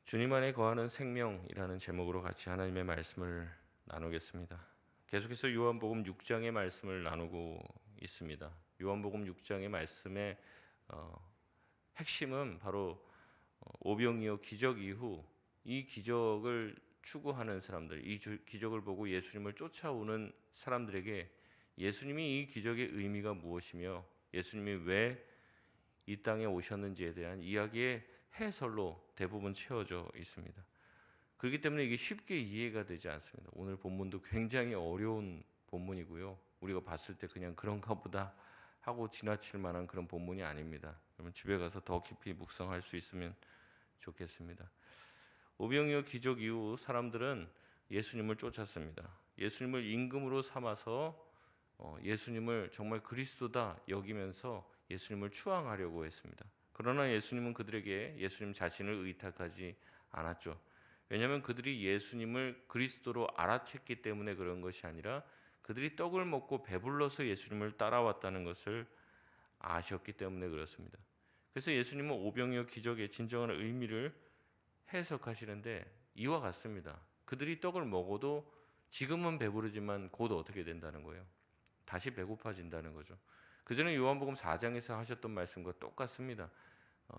주님 안에 거하는 생명이라는 제목으로 같이 하나님의 말씀을 나누겠습니다. 계속해서 요한복음 6장의 말씀을 나누고 있습니다. 요한복음 6장의 말씀의 핵심은 바로 오병이어 기적 이후 이 기적을 추구하는 사람들, 이 기적을 보고 예수님을 쫓아오는 사람들에게 예수님이 이 기적의 의미가 무엇이며 예수님이 왜 이 땅에 오셨는지에 대한 이야기의 해설로 대부분 채워져 있습니다. 그렇기 때문에 이게 쉽게 이해가 되지 않습니다. 오늘 본문도 굉장히 어려운 본문이고요. 우리가 봤을 때 그냥 그런가 보다 하고 지나칠 만한 그런 본문이 아닙니다. 여러분 집에 가서 더 깊이 묵상할 수 있으면 좋겠습니다. 오병이어 기적 이후 사람들은 예수님을 쫓았습니다. 예수님을 임금으로 삼아서 예수님을 정말 그리스도다 여기면서 예수님을 추앙하려고 했습니다. 그러나 예수님은 그들에게 예수님 자신을 의탁하지 않았죠. 왜냐하면 그들이 예수님을 그리스도로 알아챘기 때문에 그런 것이 아니라 그들이 떡을 먹고 배불러서 예수님을 따라왔다는 것을 아셨기 때문에 그렇습니다. 그래서 예수님은 오병이어 기적의 진정한 의미를 해석하시는데 이와 같습니다. 그들이 떡을 먹어도 지금은 배부르지만 곧 어떻게 된다는 거예요? 다시 배고파진다는 거죠. 그전에 요한복음 4장에서 하셨던 말씀과 똑같습니다.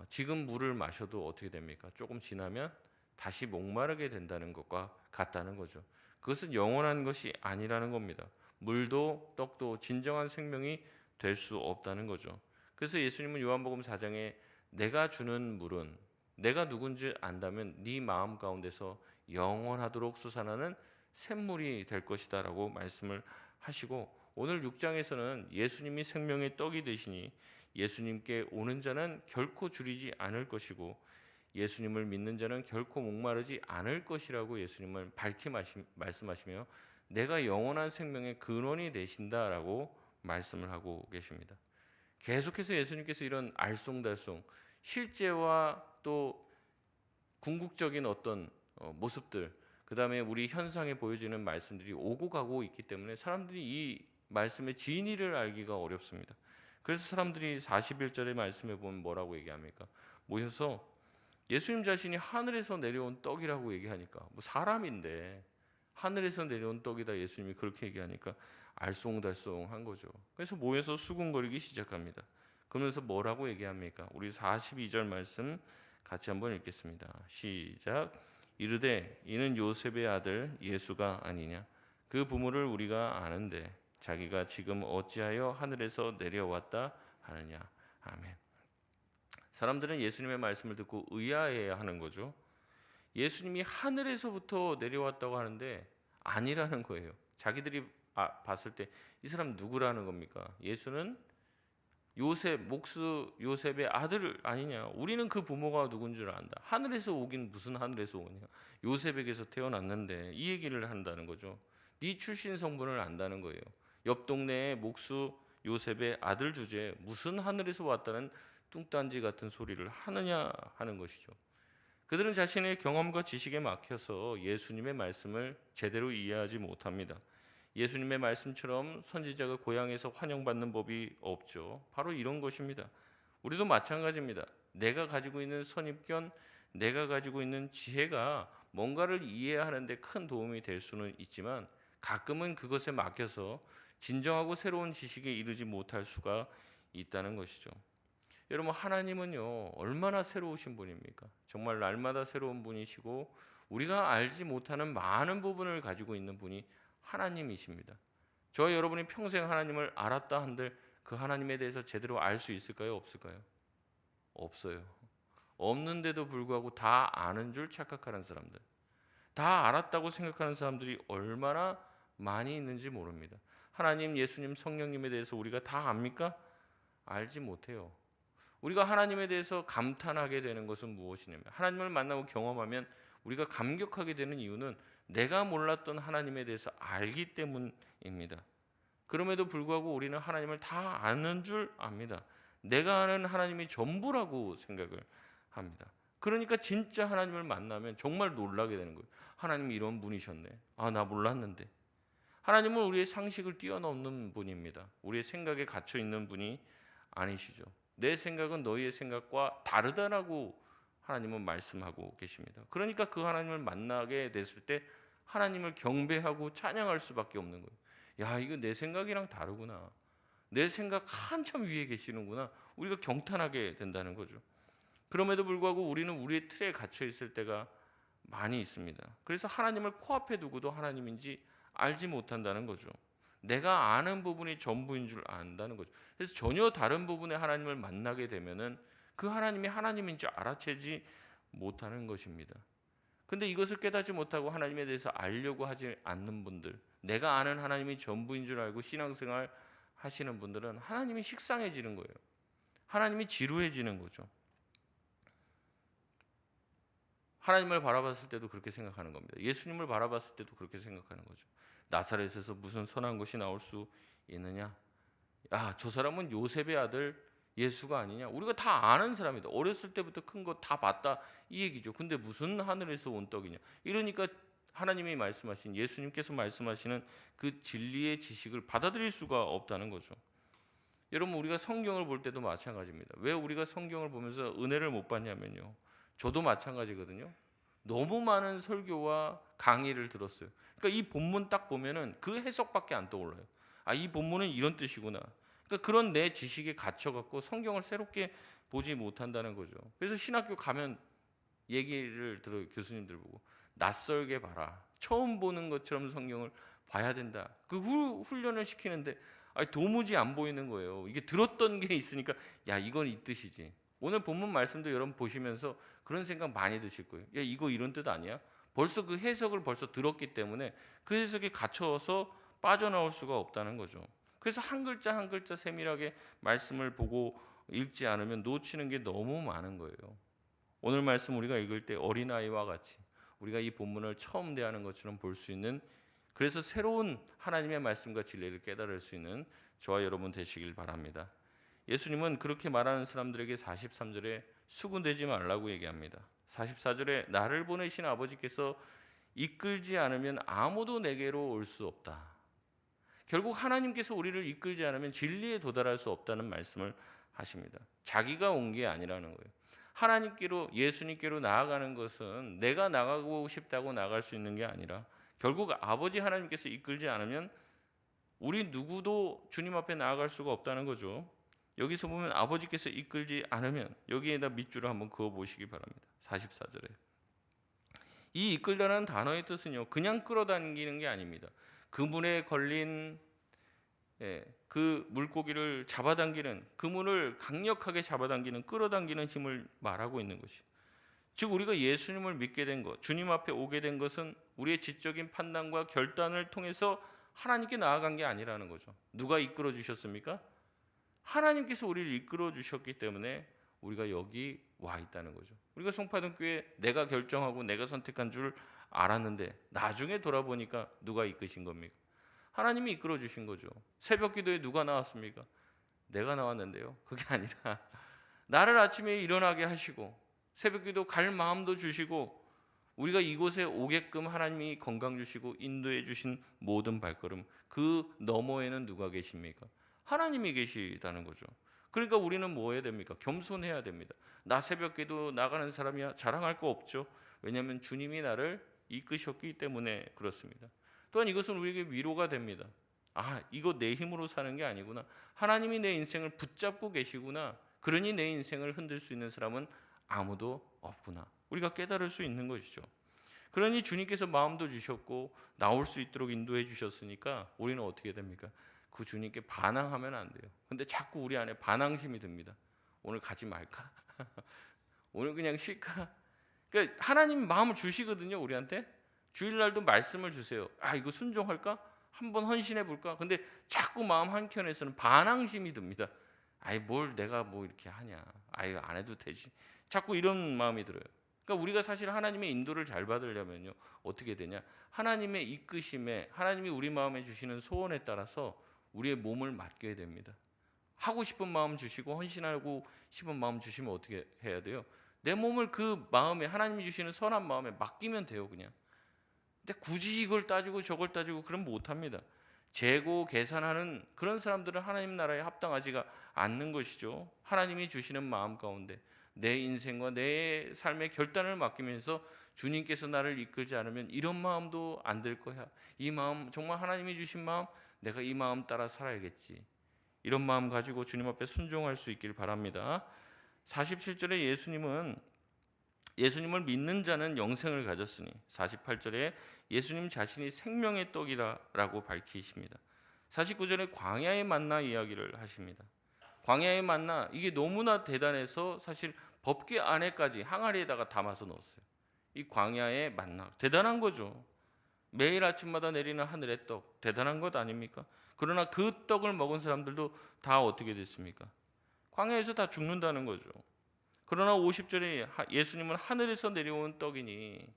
지금 물을 마셔도 어떻게 됩니까? 조금 지나면 다시 목마르게 된다는 것과 같다는 거죠. 그것은 영원한 것이 아니라는 겁니다. 물도 떡도 진정한 생명이 될 수 없다는 거죠. 그래서 예수님은 요한복음 4장에 내가 주는 물은 내가 누군지 안다면 네 마음 가운데서 영원하도록 솟아나는 샘물이 될 것이다라고 말씀을 하시고 오늘 6장에서는 예수님이 생명의 떡이 되시니 예수님께 오는 자는 결코 줄이지 않을 것이고 예수님을 믿는 자는 결코 목마르지 않을 것이라고 예수님을 밝히 말씀하시며 내가 영원한 생명의 근원이 되신다라고 말씀을 하고 계십니다. 계속해서 예수님께서 이런 알쏭달쏭 실제와 또 궁극적인 어떤 모습들 그 다음에 우리 현상에 보여지는 말씀들이 오고 가고 있기 때문에 사람들이 이 말씀의 진리를 알기가 어렵습니다. 그래서 사람들이 41절의 말씀에 보면 뭐라고 얘기합니까? 모여서 예수님 자신이 하늘에서 내려온 떡이라고 얘기하니까 뭐 사람인데 하늘에서 내려온 떡이다 예수님이 그렇게 얘기하니까 알쏭달쏭한 거죠. 그래서 모여서 수군거리기 시작합니다. 그러면서 뭐라고 얘기합니까? 우리 42절 말씀 같이 한번 읽겠습니다. 시작. 이르되 이는 요셉의 아들 예수가 아니냐? 그 부모를 우리가 아는데 자기가 지금 어찌하여 하늘에서 내려왔다 하느냐? 아멘. 사람들은 예수님의 말씀을 듣고 의아해야 하는 거죠. 예수님이 하늘에서부터 내려왔다고 하는데 아니라는 거예요. 자기들이 봤을 때 이 사람 누구라는 겁니까? 예수는 목수 요셉의 아들 아니냐? 우리는 그 부모가 누군 줄 안다. 하늘에서 오긴 무슨 하늘에서 오냐? 요셉에게서 태어났는데 이 얘기를 한다는 거죠. 네 출신 성분을 안다는 거예요. 옆 동네의 목수 요셉의 아들 주제에 무슨 하늘에서 왔다는 뚱딴지 같은 소리를 하느냐 하는 것이죠. 그들은 자신의 경험과 지식에 막혀서 예수님의 말씀을 제대로 이해하지 못합니다. 예수님의 말씀처럼 선지자가 고향에서 환영받는 법이 없죠. 바로 이런 것입니다. 우리도 마찬가지입니다. 내가 가지고 있는 선입견, 내가 가지고 있는 지혜가 뭔가를 이해하는 데 큰 도움이 될 수는 있지만 가끔은 그것에 막혀서 진정하고 새로운 지식에 이르지 못할 수가 있다는 것이죠. 여러분 하나님은요 얼마나 새로우신 분입니까? 정말 날마다 새로운 분이시고 우리가 알지 못하는 많은 부분을 가지고 있는 분이 하나님이십니다. 저와 여러분이 평생 하나님을 알았다 한들 그 하나님에 대해서 제대로 알 수 있을까요? 없을까요? 없어요. 없는데도 불구하고 다 아는 줄 착각하는 사람들, 다 알았다고 생각하는 사람들이 얼마나 많이 있는지 모릅니다. 하나님, 예수님, 성령님에 대해서 우리가 다 압니까? 알지 못해요. 우리가 하나님에 대해서 감탄하게 되는 것은 무엇이냐면 하나님을 만나고 경험하면 우리가 감격하게 되는 이유는 내가 몰랐던 하나님에 대해서 알기 때문입니다. 그럼에도 불구하고 우리는 하나님을 다 아는 줄 압니다. 내가 아는 하나님이 전부라고 생각을 합니다. 그러니까 진짜 하나님을 만나면 정말 놀라게 되는 거예요. 하나님이 이런 분이셨네. 나 몰랐는데. 하나님은 우리의 상식을 뛰어넘는 분입니다. 우리의 생각에 갇혀 있는 분이 아니시죠. 내 생각은 너희의 생각과 다르다라고 하나님은 말씀하고 계십니다. 그러니까 그 하나님을 만나게 됐을 때 하나님을 경배하고 찬양할 수밖에 없는 거예요. 야, 이거 내 생각이랑 다르구나. 내 생각 한참 위에 계시는구나. 우리가 경탄하게 된다는 거죠. 그럼에도 불구하고 우리는 우리의 틀에 갇혀 있을 때가 많이 있습니다. 그래서 하나님을 코앞에 두고도 하나님인지 알지 못한다는 거죠. 내가 아는 부분이 전부인 줄 안다는 거죠. 그래서 전혀 다른 부분의 하나님을 만나게 되면은 그 하나님이 하나님인지 알아채지 못하는 것입니다. 근데 이것을 깨닫지 못하고 하나님에 대해서 알려고 하지 않는 분들, 내가 아는 하나님이 전부인 줄 알고 신앙생활 하시는 분들은 하나님이 식상해지는 거예요. 하나님이 지루해지는 거죠. 하나님을 바라봤을 때도 그렇게 생각하는 겁니다. 예수님을 바라봤을 때도 그렇게 생각하는 거죠. 나사렛에서 무슨 선한 것이 나올 수 있느냐? 야, 저 사람은 요셉의 아들 예수가 아니냐? 우리가 다 아는 사람이다. 어렸을 때부터 큰 거 다 봤다 이 얘기죠. 근데 무슨 하늘에서 온 떡이냐? 이러니까 하나님이 말씀하신, 예수님께서 말씀하시는 그 진리의 지식을 받아들일 수가 없다는 거죠. 여러분, 우리가 성경을 볼 때도 마찬가지입니다. 왜 우리가 성경을 보면서 은혜를 못 받냐면요, 저도 마찬가지거든요. 너무 많은 설교와 강의를 들었어요. 그러니까 이 본문 딱 보면은 그 해석밖에 안 떠올라요. 아, 이 본문은 이런 뜻이구나. 그러니까 그런 내 지식에 갇혀갖고 성경을 새롭게 보지 못한다는 거죠. 그래서 신학교 가면 얘기를 들어요. 교수님들 보고 낯설게 봐라. 처음 보는 것처럼 성경을 봐야 된다. 그 훈련을 시키는데 도무지 안 보이는 거예요. 이게 들었던 게 있으니까 야, 이건 이 뜻이지. 오늘 본문 말씀도 여러분 보시면서 그런 생각 많이 드실 거예요. 야, 이거 이런 뜻 아니야? 벌써 그 해석을 벌써 들었기 때문에 그 해석에 갇혀서 빠져나올 수가 없다는 거죠. 그래서 한 글자 한 글자 세밀하게 말씀을 보고 읽지 않으면 놓치는 게 너무 많은 거예요. 오늘 말씀 우리가 읽을 때 어린아이와 같이 우리가 이 본문을 처음 대하는 것처럼 볼 수 있는, 그래서 새로운 하나님의 말씀과 진리를 깨달을 수 있는 저와 여러분 되시길 바랍니다. 예수님은 그렇게 말하는 사람들에게 43절에 수군대지 말라고 얘기합니다. 44절에 나를 보내신 아버지께서 이끌지 않으면 아무도 내게로 올 수 없다. 결국 하나님께서 우리를 이끌지 않으면 진리에 도달할 수 없다는 말씀을 하십니다. 자기가 온 게 아니라는 거예요. 하나님께로, 예수님께로 나아가는 것은 내가 나가고 싶다고 나갈 수 있는 게 아니라 결국 아버지 하나님께서 이끌지 않으면 우리 누구도 주님 앞에 나아갈 수가 없다는 거죠. 여기서 보면 아버지께서 이끌지 않으면 여기에다 밑줄을 한번 그어 보시기 바랍니다. 44절에 이 이끌다라는 단어의 뜻은요, 그냥 끌어당기는 게 아닙니다. 그물에 걸린 그 물고기를 잡아당기는, 그물을 강력하게 잡아당기는, 끌어당기는 힘을 말하고 있는 것이. 즉 우리가 예수님을 믿게 된 것, 주님 앞에 오게 된 것은 우리의 지적인 판단과 결단을 통해서 하나님께 나아간 게 아니라는 거죠. 누가 이끌어 주셨습니까? 하나님께서 우리를 이끌어 주셨기 때문에 우리가 여기 와 있다는 거죠. 우리가 송파동교회 내가 결정하고 내가 선택한 줄 알았는데 나중에 돌아보니까 누가 이끄신 겁니까? 하나님이 이끌어 주신 거죠. 새벽 기도에 누가 나왔습니까? 내가 나왔는데요. 그게 아니라 나를 아침에 일어나게 하시고 새벽 기도 갈 마음도 주시고 우리가 이곳에 오게끔 하나님이 건강 주시고 인도해 주신 모든 발걸음, 그 너머에는 누가 계십니까? 하나님이 계시다는 거죠. 그러니까 우리는 뭐 해야 됩니까? 겸손해야 됩니다. 나 새벽 기도 나가는 사람이야, 자랑할 거 없죠. 왜냐하면 주님이 나를 이끄셨기 때문에 그렇습니다. 또한 이것은 우리에게 위로가 됩니다. 아, 이거 내 힘으로 사는 게 아니구나. 하나님이 내 인생을 붙잡고 계시구나. 그러니 내 인생을 흔들 수 있는 사람은 아무도 없구나. 우리가 깨달을 수 있는 것이죠. 그러니 주님께서 마음도 주셨고 나올 수 있도록 인도해 주셨으니까 우리는 어떻게 됩니까? 그 주님께 반항하면 안 돼요. 근데 자꾸 우리 안에 반항심이 듭니다. 오늘 가지 말까? 오늘 그냥 쉴까? 그러니까 하나님 마음을 주시거든요, 우리한테. 주일날도 말씀을 주세요. 아, 이거 순종할까? 한번 헌신해 볼까? 근데 자꾸 마음 한켠에서는 반항심이 듭니다. 아이, 뭘 내가 뭐 이렇게 하냐? 아이, 안 해도 되지. 자꾸 이런 마음이 들어요. 그러니까 우리가 사실 하나님의 인도를 잘 받으려면요, 어떻게 되냐? 하나님의 이끄심에, 하나님이 우리 마음에 주시는 소원에 따라서 우리의 몸을 맡겨야 됩니다. 하고 싶은 마음 주시고 헌신하고 싶은 마음 주시면 어떻게 해야 돼요? 내 몸을 그 마음에, 하나님이 주시는 선한 마음에 맡기면 돼요, 그냥. 근데 굳이 이걸 따지고 저걸 따지고 그럼 못합니다. 재고 계산하는 그런 사람들은 하나님 나라에 합당하지가 않는 것이죠. 하나님이 주시는 마음 가운데 내 인생과 내 삶의 결단을 맡기면서 주님께서 나를 이끌지 않으면 이런 마음도 안 들 거야. 이 마음, 정말 하나님이 주신 마음, 내가 이 마음 따라 살아야겠지. 이런 마음 가지고 주님 앞에 순종할 수 있길 바랍니다. 47절에 예수님을 믿는 자는 영생을 가졌으니, 48절에 예수님 자신이 생명의 떡이라고 밝히십니다. 49절에 광야의 만나 이야기를 하십니다. 광야의 만나, 이게 너무나 대단해서 사실 법궤 안에까지 항아리에다가 담아서 넣었어요. 이 광야의 만나, 대단한 거죠. 매일 아침마다 내리는 하늘의 떡, 대단한 것 아닙니까? 그러나 그 떡을 먹은 사람들도 다 어떻게 됐습니까? 광야에서 다 죽는다는 거죠. 그러나 50절에 예수님은 하늘에서 내려온 떡이니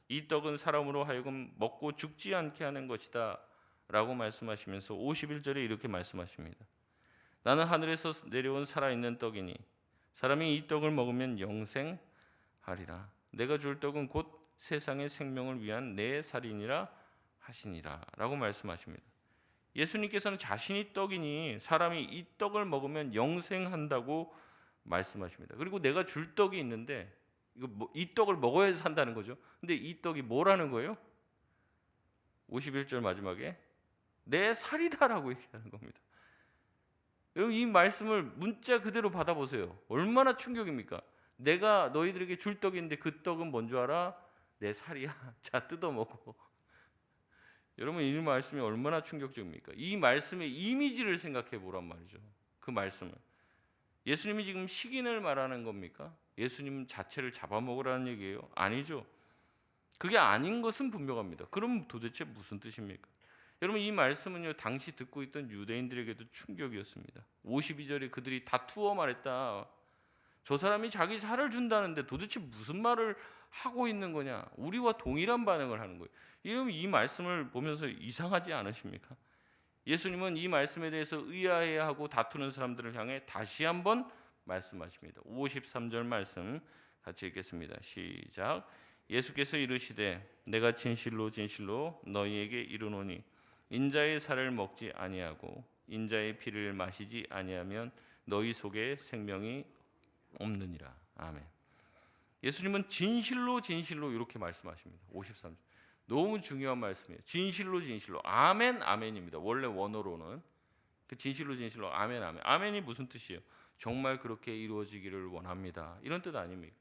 이 떡은 사람으로 하여금 먹고 죽지 않게 하는 것이다 라고 말씀하시면서 51절에 이렇게 말씀하십니다. 나는 하늘에서 내려온 살아있는 떡이니 사람이 이 떡을 먹으면 영생하리라. 내가 줄 떡은 곧 세상의 생명을 위한 내 살이니라 하시니라 라고 말씀하십니다. 예수님께서는 자신이 떡이니 사람이 이 떡을 먹으면 영생한다고 말씀하십니다. 그리고 내가 줄 떡이 있는데 이 떡을 먹어야 산다는 거죠. 근데 이 떡이 뭐라는 거예요? 51절 마지막에 내 살이다라고 얘기하는 겁니다. 여러분, 이 말씀을 문자 그대로 받아보세요. 얼마나 충격입니까? 내가 너희들에게 줄 떡이 있는데 그 떡은 뭔 줄 알아? 내 살이야. 자, 뜯어 먹어. 여러분, 이 말씀이 얼마나 충격적입니까? 이 말씀의 이미지를 생각해 보란 말이죠. 그 말씀을. 예수님이 지금 식인을 말하는 겁니까? 예수님 자체를 잡아먹으라는 얘기예요? 아니죠. 그게 아닌 것은 분명합니다. 그럼 도대체 무슨 뜻입니까? 여러분, 이 말씀은요, 당시 듣고 있던 유대인들에게도 충격이었습니다. 52절에 그들이 다투어 말했다. 저 사람이 자기 살을 준다는데 도대체 무슨 말을 하고 있는 거냐? 우리와 동일한 반응을 하는 거예요. 이러면 이 말씀을 보면서 이상하지 않으십니까? 예수님은 이 말씀에 대해서 의아해하고 다투는 사람들을 향해 다시 한번 말씀하십니다. 53절 말씀 같이 읽겠습니다. 시작. 예수께서 이르시되 내가 진실로 진실로 너희에게 이르노니 인자의 살을 먹지 아니하고 인자의 피를 마시지 아니하면 너희 속에 생명이 없느니라. 아멘. 예수님은 진실로 진실로 이렇게 말씀하십니다. 53절. 너무 중요한 말씀이에요. 진실로 진실로. 아멘 아멘입니다. 원래 원어로는 그 진실로 진실로 아멘 아멘. 아멘이 무슨 뜻이에요? 정말 그렇게 이루어지기를 원합니다. 이런 뜻 아닙니까?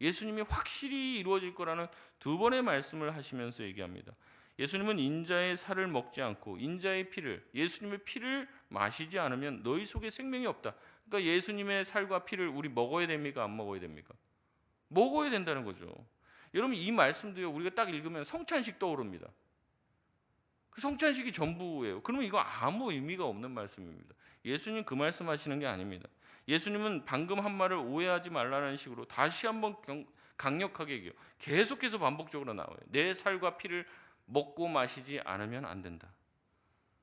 예수님이 확실히 이루어질 거라는 두 번의 말씀을 하시면서 얘기합니다. 예수님은 인자의 살을 먹지 않고 인자의 피를, 예수님의 피를 마시지 않으면 너희 속에 생명이 없다. 그러니까 예수님의 살과 피를 우리 먹어야 됩니까? 안 먹어야 됩니까? 먹어야 된다는 거죠. 여러분, 이 말씀도요, 우리가 딱 읽으면 성찬식 떠오릅니다. 그 성찬식이 전부예요. 그러면 이거 아무 의미가 없는 말씀입니다. 예수님 그 말씀하시는 게 아닙니다. 예수님은 방금 한 말을 오해하지 말라는 식으로 다시 한번 강력하게 얘기해요. 계속해서 반복적으로 나와요. 내 살과 피를 먹고 마시지 않으면 안 된다.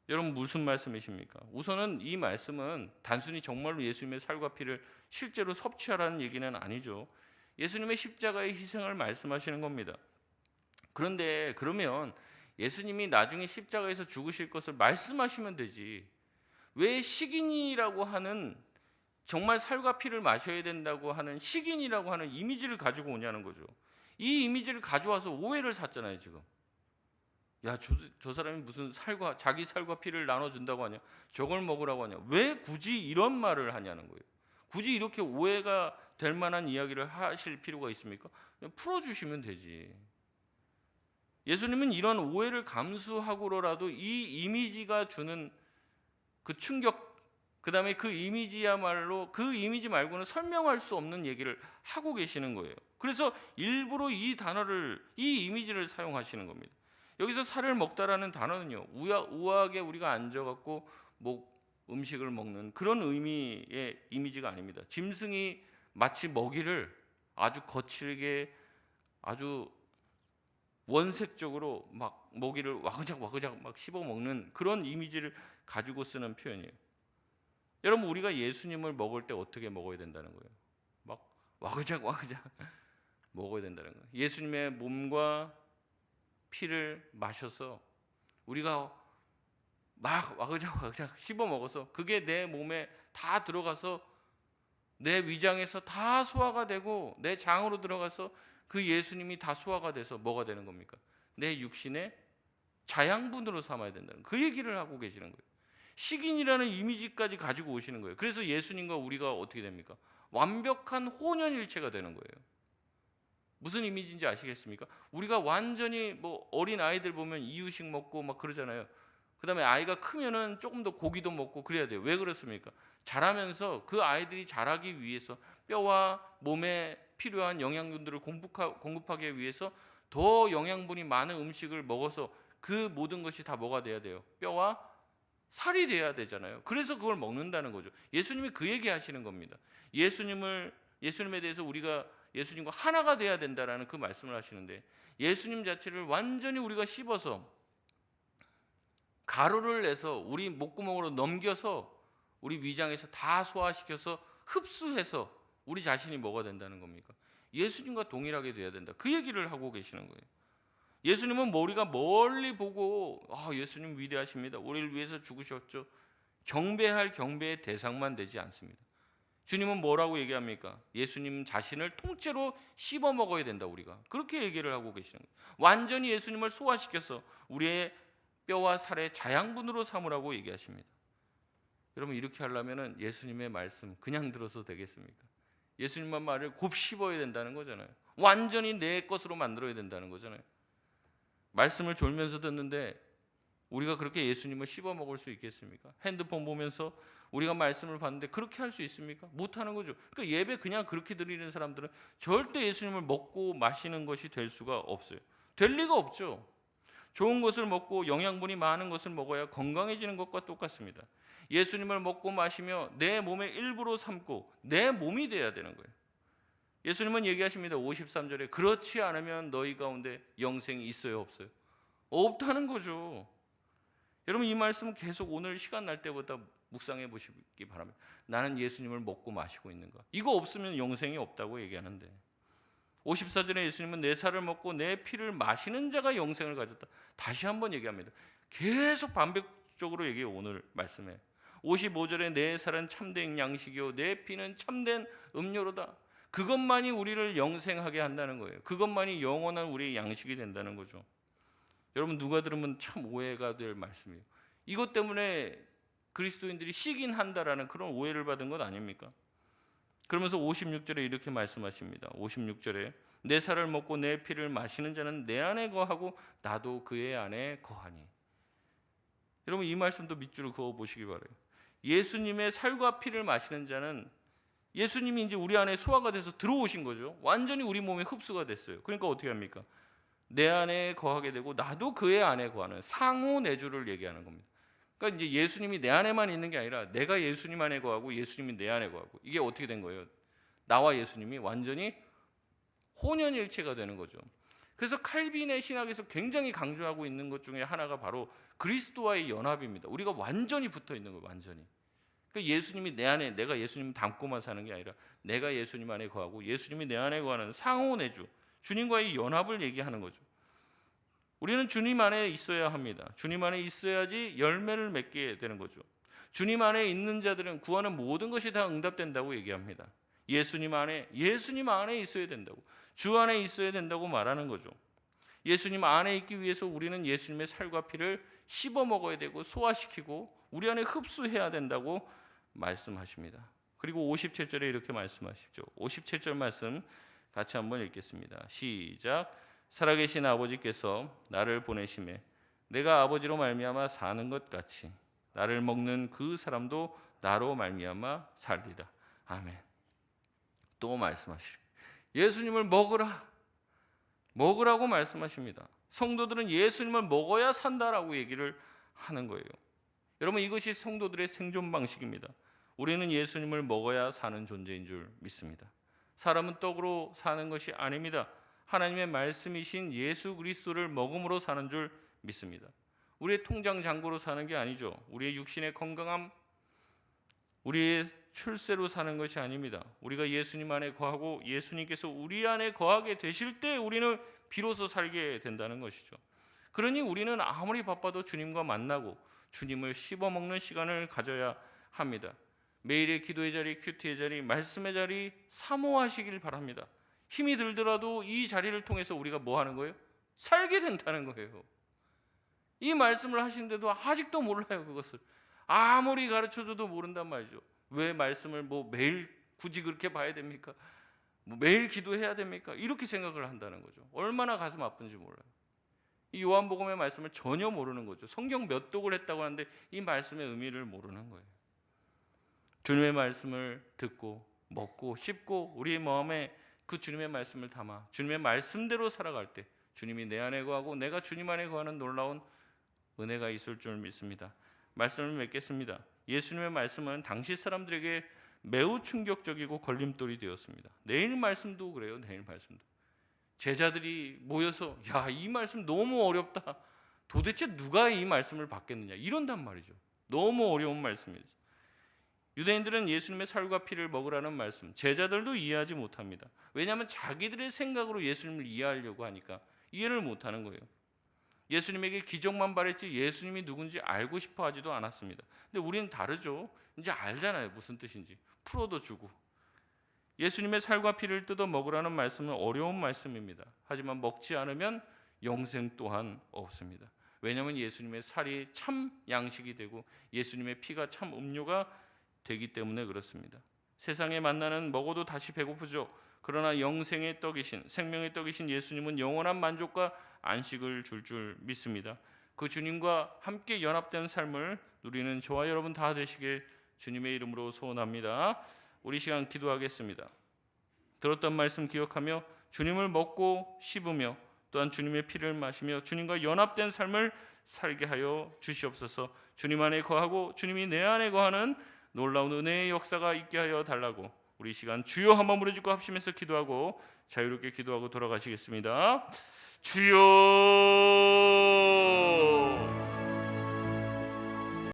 여러분, 무슨 말씀이십니까? 우선은 이 말씀은 단순히 정말로 예수님의 살과 피를 실제로 섭취하라는 얘기는 아니죠. 예수님의 십자가의 희생을 말씀하시는 겁니다. 그런데 그러면 예수님이 나중에 십자가에서 죽으실 것을 말씀하시면 되지, 왜 식인이라고 하는, 정말 살과 피를 마셔야 된다고 하는 식인이라고 하는 이미지를 가지고 오냐는 거죠. 이 이미지를 가져와서 오해를 샀잖아요 지금. 야, 저 사람이 무슨 자기 살과 피를 나눠준다고 하냐, 저걸 먹으라고 하냐, 왜 굳이 이런 말을 하냐는 거예요. 굳이 이렇게 오해가 될 만한 이야기를 하실 필요가 있습니까? 그냥 풀어주시면 되지. 예수님은 이런 오해를 감수하고라도 이 이미지가 주는 그 충격, 그 다음에 그 이미지야말로, 그 이미지 말고는 설명할 수 없는 얘기를 하고 계시는 거예요. 그래서 일부러 이 단어를, 이 이미지를 사용하시는 겁니다. 여기서 살을 먹다라는 단어는요, 우아하게 우리가 앉아갖고 음식을 먹는 그런 의미의 이미지가 아닙니다. 짐승이 마치 먹이를 아주 거칠게, 아주 원색적으로 막 먹이를 와그작 막 씹어 먹는 그런 이미지를 가지고 쓰는 표현이에요. 여러분, 우리가 예수님을 먹을 때 어떻게 먹어야 된다는 거예요? 막 와그작 먹어야 된다는 거예요. 예수님의 몸과 피를 마셔서 우리가 막 와그작 씹어 먹어서 그게 내 몸에 다 들어가서 내 위장에서 다 소화가 되고 내 장으로 들어가서 그 예수님이 다 소화가 돼서 뭐가 되는 겁니까? 내 육신의 자양분으로 삼아야 된다는 그 얘기를 하고 계시는 거예요. 식인이라는 이미지까지 가지고 오시는 거예요. 그래서 예수님과 우리가 어떻게 됩니까? 완벽한 혼연일체가 되는 거예요. 무슨 이미지인지 아시겠습니까? 우리가 완전히 뭐 어린 아이들 보면 이유식 먹고 막 그러잖아요. 그다음에 아이가 크면은 조금 더 고기도 먹고 그래야 돼요. 왜 그렇습니까? 자라면서 그 아이들이 자라기 위해서 뼈와 몸에 필요한 영양분들을 공급하기 위해서 더 영양분이 많은 음식을 먹어서 그 모든 것이 다 뭐가 돼야 돼요? 뼈와 살이 돼야 되잖아요. 그래서 그걸 먹는다는 거죠. 예수님이 그 얘기 하시는 겁니다. 예수님에 대해서 우리가 예수님과 하나가 돼야 된다라는 그 말씀을 하시는데, 예수님 자체를 완전히 우리가 씹어서 가루를 내서 우리 목구멍으로 넘겨서 우리 위장에서 다 소화시켜서 흡수해서 우리 자신이 뭐가 된다는 겁니까? 예수님과 동일하게 돼야 된다. 그 얘기를 하고 계시는 거예요. 예수님은 우리가 멀리 보고 예수님 위대하십니다, 우리를 위해서 죽으셨죠, 경배할 경배의 대상만 되지 않습니다. 주님은 뭐라고 얘기합니까? 예수님 자신을 통째로 씹어 먹어야 된다. 우리가 그렇게 얘기를 하고 계시는 거예요. 완전히 예수님을 소화시켜서 우리의 뼈와 살의 자양분으로 삼으라고 얘기하십니다. 여러분, 이렇게 하려면 예수님의 말씀 그냥 들어서 되겠습니까? 예수님만 말을 곱 씹어야 된다는 거잖아요. 완전히 내 것으로 만들어야 된다는 거잖아요. 말씀을 졸면서 듣는데 우리가 그렇게 예수님을 씹어 먹을 수 있겠습니까? 핸드폰 보면서 우리가 말씀을 봤는데 그렇게 할 수 있습니까? 못하는 거죠. 그러니까 예배 그냥 그렇게 드리는 사람들은 절대 예수님을 먹고 마시는 것이 될 수가 없어요. 될 리가 없죠. 좋은 것을 먹고 영양분이 많은 것을 먹어야 건강해지는 것과 똑같습니다. 예수님을 먹고 마시며 내 몸의 일부로 삼고 내 몸이 돼야 되는 거예요. 예수님은 얘기하십니다. 53절에 그렇지 않으면 너희 가운데 영생이 있어요, 없어요? 없다는 거죠. 여러분, 이 말씀은 계속 오늘 시간 날 때보다 묵상해 보시기 바랍니다. 나는 예수님을 먹고 마시고 있는가? 이거 없으면 영생이 없다고 얘기하는데, 54절에 예수님은 내 살을 먹고 내 피를 마시는 자가 영생을 가졌다. 다시 한번 얘기합니다. 계속 반복적으로 얘기해요, 오늘 말씀에. 55절에 내 살은 참된 양식이요 내 피는 참된 음료로다. 그것만이 우리를 영생하게 한다는 거예요. 그것만이 영원한 우리의 양식이 된다는 거죠. 여러분, 누가 들으면 참 오해가 될 말씀이에요. 이것 때문에 그리스도인들이 시긴한다라는 그런 오해를 받은 것 아닙니까? 그러면서 56절에 이렇게 말씀하십니다. 56절에 내 살을 먹고 내 피를 마시는 자는 내 안에 거하고 나도 그의 안에 거하니. 여러분, 이 말씀도 밑줄을 그어 보시기 바라요. 예수님의 살과 피를 마시는 자는 예수님이 이제 우리 안에 소화가 돼서 들어오신 거죠. 완전히 우리 몸에 흡수가 됐어요. 그러니까 어떻게 합니까? 내 안에 거하게 되고 나도 그의 안에 거하는 상호 내주를 얘기하는 겁니다. 그러니까 이제 예수님이 내 안에만 있는 게 아니라 내가 예수님 안에 거하고 예수님이 내 안에 거하고, 이게 어떻게 된 거예요? 나와 예수님이 완전히 혼연일체가 되는 거죠. 그래서 칼빈의 신학에서 굉장히 강조하고 있는 것 중에 하나가 바로 그리스도와의 연합입니다. 우리가 완전히 붙어 있는 거예요, 완전히. 그러니까 예수님이 내 안에, 내가 예수님 닮고만 사는 게 아니라 내가 예수님 안에 거하고 예수님이 내 안에 거하는 상호 내주, 주님과의 연합을 얘기하는 거죠. 우리는 주님 안에 있어야 합니다. 주님 안에 있어야지 열매를 맺게 되는 거죠. 주님 안에 있는 자들은 구하는 모든 것이 다 응답된다고 얘기합니다. 예수님 안에 있어야 된다고, 주 안에 있어야 된다고 말하는 거죠. 예수님 안에 있기 위해서 우리는 예수님의 살과 피를 씹어 먹어야 되고 소화시키고 우리 안에 흡수해야 된다고 말씀하십니다. 그리고 57절에 이렇게 말씀하시죠. 57절 말씀 같이 한번 읽겠습니다. 시작. 살아계신 아버지께서 나를 보내심에 내가 아버지로 말미암아 사는 것 같이 나를 먹는 그 사람도 나로 말미암아 살리라. 아멘. 또 말씀하시죠. 예수님을 먹으라고 말씀하십니다. 성도들은 예수님을 먹어야 산다라고 얘기를 하는 거예요. 여러분, 이것이 성도들의 생존 방식입니다. 우리는 예수님을 먹어야 사는 존재인 줄 믿습니다. 사람은 떡으로 사는 것이 아닙니다. 하나님의 말씀이신 예수 그리스도를 먹음으로 사는 줄 믿습니다. 우리의 통장 잔고로 사는 게 아니죠. 우리의 육신의 건강함, 우리의 출세로 사는 것이 아닙니다. 우리가 예수님 안에 거하고 예수님께서 우리 안에 거하게 되실 때 우리는 비로소 살게 된다는 것이죠. 그러니 우리는 아무리 바빠도 주님과 만나고 주님을 씹어먹는 시간을 가져야 합니다. 매일의 기도의 자리, 큐티의 자리, 말씀의 자리 사모하시길 바랍니다. 힘이 들더라도 이 자리를 통해서 우리가 뭐 하는 거예요? 살게 된다는 거예요. 이 말씀을 하시는데도 아직도 몰라요. 그것을 아무리 가르쳐줘도 모른단 말이죠. 왜 말씀을 뭐 매일 굳이 그렇게 봐야 됩니까? 뭐 매일 기도해야 됩니까? 이렇게 생각을 한다는 거죠. 얼마나 가슴 아픈지 몰라요. 이 요한복음의 말씀을 전혀 모르는 거죠. 성경 몇 독을 했다고 하는데 이 말씀의 의미를 모르는 거예요. 주님의 말씀을 듣고 먹고 씹고 우리의 마음에 그 주님의 말씀을 담아 주님의 말씀대로 살아갈 때 주님이 내 안에 거하고 내가 주님 안에 거하는 놀라운 은혜가 있을 줄 믿습니다. 말씀을 맺겠습니다. 예수님의 말씀은 당시 사람들에게 매우 충격적이고 걸림돌이 되었습니다. 내일 말씀도 그래요. 내일 말씀도 제자들이 모여서 야, 이 말씀 너무 어렵다. 도대체 누가 이 말씀을 받겠느냐 이런단 말이죠. 너무 어려운 말씀이죠. 유대인들은 예수님의 살과 피를 먹으라는 말씀 제자들도 이해하지 못합니다. 왜냐하면 자기들의 생각으로 예수님을 이해하려고 하니까 이해를 못하는 거예요. 예수님에게 기적만 바랬지 예수님이 누군지 알고 싶어 하지도 않았습니다. 근데 우리는 다르죠. 이제 알잖아요. 무슨 뜻인지 풀어도 주고. 예수님의 살과 피를 뜯어 먹으라는 말씀은 어려운 말씀입니다. 하지만 먹지 않으면 영생 또한 없습니다. 왜냐하면 예수님의 살이 참 양식이 되고 예수님의 피가 참 음료가 되기 때문에 그렇습니다. 세상에 만나는 먹어도 다시 배고프죠. 그러나 영생의 떡이신 생명의 떡이신 예수님은 영원한 만족과 안식을 줄 믿습니다. 그 주님과 함께 연합된 삶을 누리는 저와 여러분 다 되시길 주님의 이름으로 소원합니다. 우리 시간 기도하겠습니다. 들었던 말씀 기억하며 주님을 먹고 씹으며 또한 주님의 피를 마시며 주님과 연합된 삶을 살게 하여 주시옵소서. 주님 안에 거하고 주님이 내 안에 거하는 놀라운 은혜의 역사가 있게 하여 달라고 우리 시간 주여 한번 부르짖고 합심해서 기도하고 자유롭게 기도하고 돌아가시겠습니다. 주여